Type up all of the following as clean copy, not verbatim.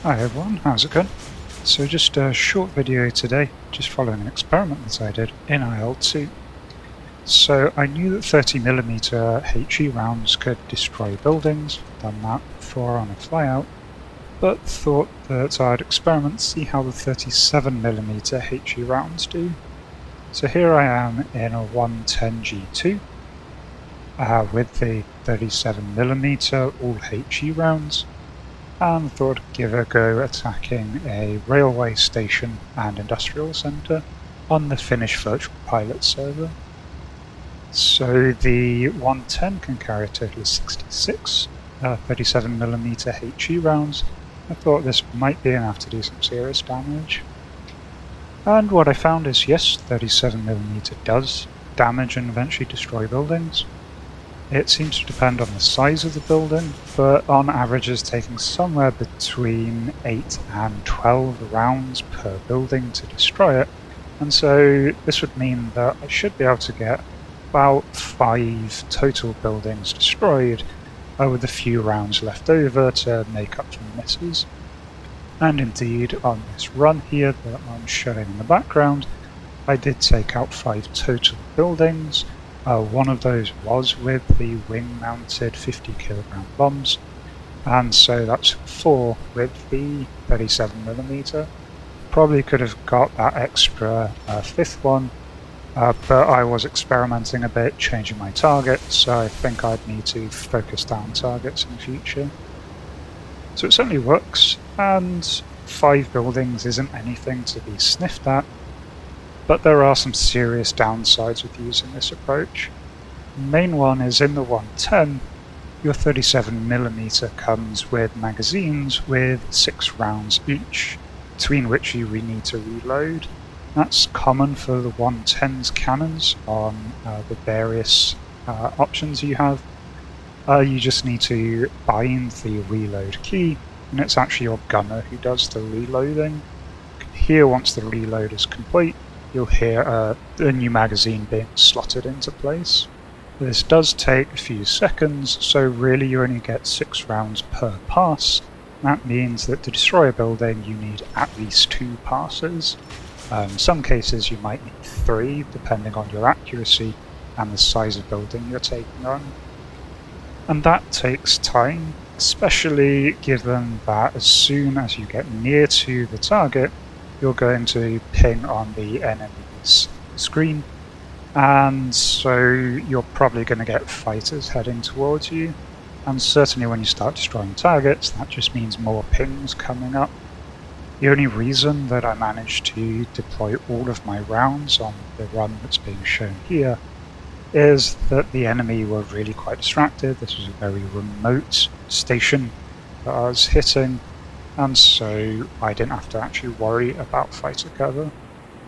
Hi everyone, how's it going? So just a short video today, just following an experiment that I did in IL2. So I knew that 30mm HE rounds could destroy buildings, done that before on a flyout, but thought that I'd experiment to see how the 37mm HE rounds do. So here I am in a Bf110 G2 with the 37mm all HE rounds, and thought I'd give a go attacking a railway station and industrial centre on the Finnish Virtual Pilots server. So the Bf110 can carry a total of 66 37mm HE rounds. I thought this might be enough to do some serious damage. And what I found is, yes, 37mm does damage and eventually destroy buildings. It seems to depend on the size of the building, but on average is taking somewhere between 8 and 12 rounds per building to destroy it, and so this would mean that I should be able to get about 5 total buildings destroyed, with a few rounds left over to make up for the misses. And indeed, on this run here that I'm showing in the background, I did take out 5 total buildings. One of those was with the wing-mounted 50kg bombs, and so that's 4 with the 37mm. Probably could have got that extra 5th one, but I was experimenting a bit, changing my target, so I think I'd need to focus down targets in the future. So it certainly works, and 5 buildings isn't anything to be sniffed at. But there are some serious downsides with using this approach. The main one is in the Bf110, your 37mm comes with magazines with 6 rounds each, between which you need to reload. That's common for the Bf110's cannons on the various options you have. You just need to bind the reload key, and it's actually your gunner who does the reloading. Here, once the reload is complete, you'll hear a new magazine being slotted into place. This does take a few seconds, so really you only get 6 rounds per pass. That means that to destroy a building you need at least 2 passes. In some cases you might need 3, depending on your accuracy and the size of building you're taking on. And that takes time, especially given that as soon as you get near to the target, you're going to ping on the enemy's screen, and so you're probably going to get fighters heading towards you, and certainly when you start destroying targets, that just means more pings coming up. The only reason that I managed to deploy all of my rounds on the run that's being shown here is that the enemy were really quite distracted. This was a very remote station that I was hitting, and so I didn't have to actually worry about fighter cover.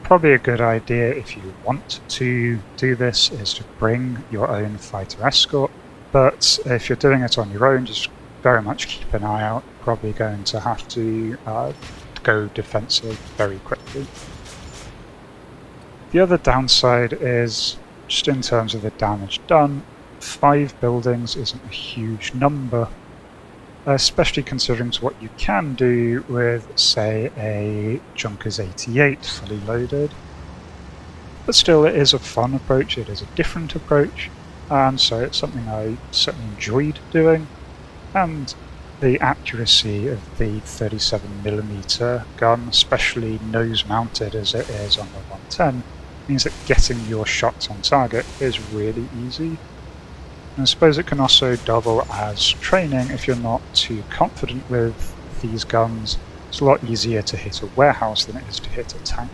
Probably a good idea if you want to do this is to bring your own fighter escort, but if you're doing it on your own, just very much keep an eye out. Probably going to have to go defensive very quickly. The other downside is, just in terms of the damage done, 5 buildings isn't a huge number, especially considering to what you can do with, say, a Junkers 88 fully loaded. But still, it is a fun approach, it is a different approach, and so it's something I certainly enjoyed doing, and the accuracy of the 37mm gun, especially nose-mounted as it is on the Bf110, means that getting your shots on target is really easy. And I suppose it can also double as training if you're not too confident with these guns. It's a lot easier to hit a warehouse than it is to hit a tank.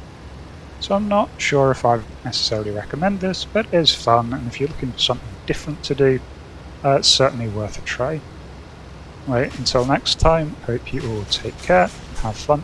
So I'm not sure if I necessarily recommend this, but it is fun, and if you're looking for something different to do, it's certainly worth a try. Right, until next time, hope you all take care and have fun.